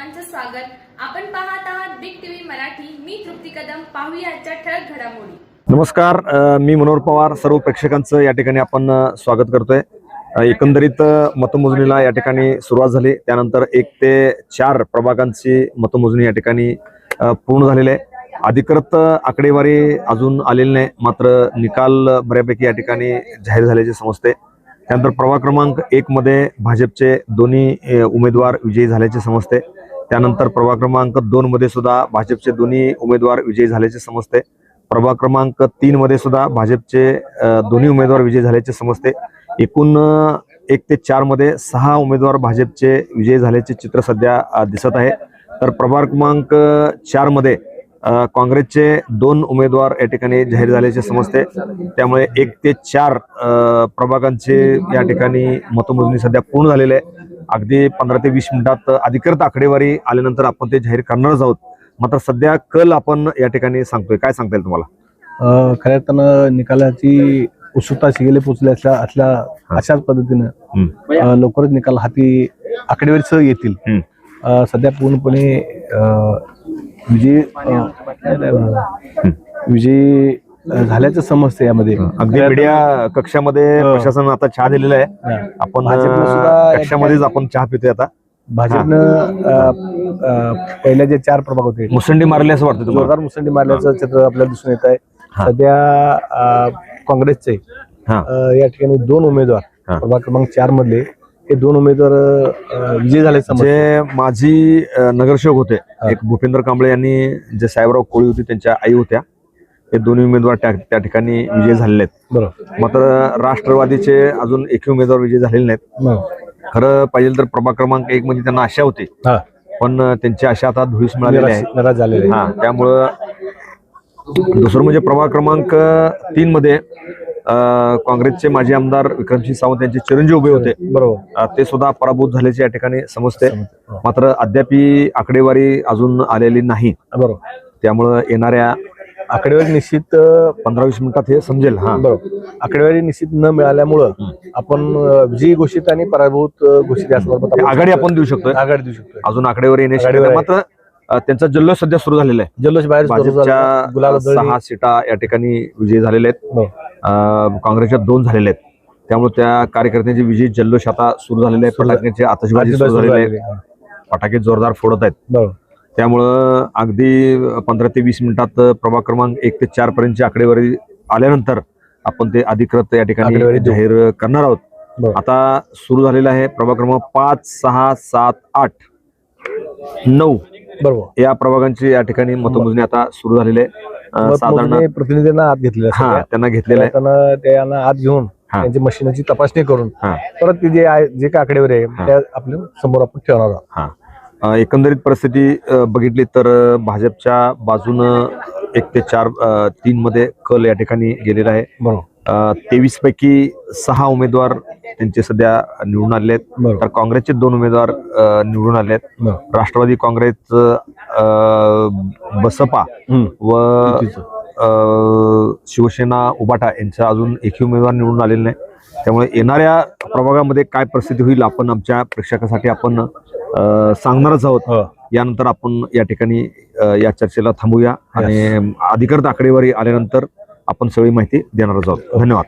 सर्वांचं स्वागत. आपण पाहत आहात बिग टीव्ही मराठी. मी तृप्ती कदम. पाहूया आजच्या ठळक घडामोडी. नमस्कार, मी मनोहर पवार. सर्व प्रेक्षकांचं या ठिकाणी आपण स्वागत करतोय. एकंदरीत मतमोजणीला या ठिकाणी सुरुवात झाली. त्यानंतर 1 ते 4 प्रभागांची मतमोजणी या ठिकाणी पूर्ण झालेली आहे. अधिकृत आकडेवारी अजून आलेली नाही, मात्र निकाल बऱ्यापैकी या ठिकाणी जाहीर झाल्याचे समजते. त्यानंतर प्रभाग क्रमांक 1 मध्ये भाजपचे दोन्ही उमेदवार विजयी झाल्याचे समजते. त्यानंतर प्रभाग क्रमांक 2 मध्ये सुद्धा भाजपचे दोन्ही उमेदवार विजयी झाल्याचे समजते. प्रभाग क्रमांक 3 मध्ये सुद्धा भाजपचे दोन्ही उमेदवार विजयी झाल्याचे समजते. एकूण 1 ते 4 मध्ये 6 उमेदवार भाजपचे विजयी झाल्याचे चित्र सध्या दिसत आहे. तर प्रभाग क्रमांक 4 मध्ये काँग्रेसचे 2 उमेदवार या ठिकाणी जाहीर झाल्याचे समजते. त्यामुळे 1 ते 4 प्रभागांचे या ठिकाणी मतमोजणी सध्या पूर्ण झालेली आहे. अगदी 15 ते 20 मिनिटात अधिकृत आकडेवारी आल्यानंतर आपण ते जाहीर करणारच आहोत. मात्र सध्या कल आपण या ठिकाणी सांगतोय. काय सांगता येईल तुम्हाला? खऱ्या अर्थानं निकालाची उत्सुकता शिगेले पोचले असल्या अशाच पद्धतीनं लवकरच निकाल हाती आकडेवारीसह येतील. सध्या पूर्णपणे विजय झाल्याचं समजतं. यामध्ये अगदी मीडिया कक्षामध्ये प्रशासन आता चहा दिलेला आहे. आपण कक्षामध्येच आपण चहा पितोय. आता भाजपनं पहिल्या जे 4 प्रभाग होते मुसंडी मारली असं वाटतं. जोरदार मुसंडी मारल्याचं चित्र आपल्याला दिसून येत आहे. सध्या काँग्रेसचे या ठिकाणी 2 उमेदवार प्रभाग क्रमांक 4 मधले हे 2 उमेदवार विजय झाले. जे माजी नगरसेवक होते, एक भूपेंद्र कांबळे यांनी जे साहेबराव कोळी होते त्यांच्या आई होत्या, हे दोन्ही उमेदवार त्या ठिकाणी विजय झालेले आहेत. बरोबर. मात्र राष्ट्रवादीचे अजून एकही उमेदवार विजय झालेले नाहीत. खरं पाहिजे तर प्रभाग क्रमांक 1 मध्ये त्यांना आशा होती, पण त्यांची आशा आता धुळीस मिळालेली आहे. त्यामुळं दुसरं म्हणजे प्रभाग क्रमांक 3 मध्ये काँग्रेसचे माजी आमदार विक्रमसिंह सावंत यांचे चिरंजीव उभे होते. बरोबर. ते सुद्धा पराभूत झाल्याचे या ठिकाणी समजते. मात्र अद्याप आकडेवारी अजून आलेली नाही. बरोबर. त्यामुळं येणाऱ्या आकडेवारी निश्चित 15-20 मिनिटात हे समजेल. बरोबर. आकडेवारी निश्चित न मिळाल्यामुळं आपण विजयी घोषित आणि पराभूत घोषित यासंदर्भात आघाडी आपण देऊ शकतो. अजून आकडेवारी येण्याची, मात्र त्यांचा जल्लोष सध्या सुरू झालेला आहे. जल्लोष बाहेर भाजपच्या 6 सीटा या ठिकाणी विजयी झालेल्या आहेत. काँग्रेसच्या 2 झालेल्या आहेत. त्यामुळे त्या कार्यकर्त्यांचे विजयी जल्लोष आता सुरू झालेले आहे. फटाक्याची आतषबाजी सुरू झालेली आहे. फटाके जोरदार फोडत आहेत. त्यामुळं अगदी 15 ते 20 मिनिटात प्रभाग क्रमांक 1 ते 4 पर्यंतची आकडेवारी आल्यानंतर आपण ते अधिकृत या ठिकाणी जाहीर करणार आहोत. आता सुरू झालेला आहे प्रभाग क्रमांक 5, 6, 7, 8, 9 बरोबर या प्रभागांची या ठिकाणी मतमोजणी आता सुरू झालेली आहे. साधारण प्रतिनिधींना आत घेतलेलं त्यांना घेतलेलं आहे. त्यांना आत घेऊन त्यांची मशीनची तपासणी करून परत ती जे काय आकडेवारी आहे त्या आपल्या समोर आपण ठेवणार आहोत. एकंदरीत परिस्थिती बघितली तर भाजपच्या बाजूनं 1 ते 3 मध्ये कल या ठिकाणी गेलेला आहे. 23 पैकी 6 उमेदवार त्यांचे सध्या निवडून आले आहेत. तर काँग्रेसचे 2 उमेदवार निवडून आले आहेत. राष्ट्रवादी काँग्रेस, बसपा व शिवसेना उबाटा यांचा अजून एकही उमेदवार निवडून आलेला नाही. त्यामुळे येणाऱ्या प्रभागामध्ये काय परिस्थिती होईल आपण आमच्या प्रेक्षकासाठी आपण सांगणारच आहोत. यानंतर आपण या ठिकाणी या चर्चेला थांबूया आणि अधिकृत आकडेवारी आल्यानंतर आपण सगळी माहिती देणारच आहोत. धन्यवाद.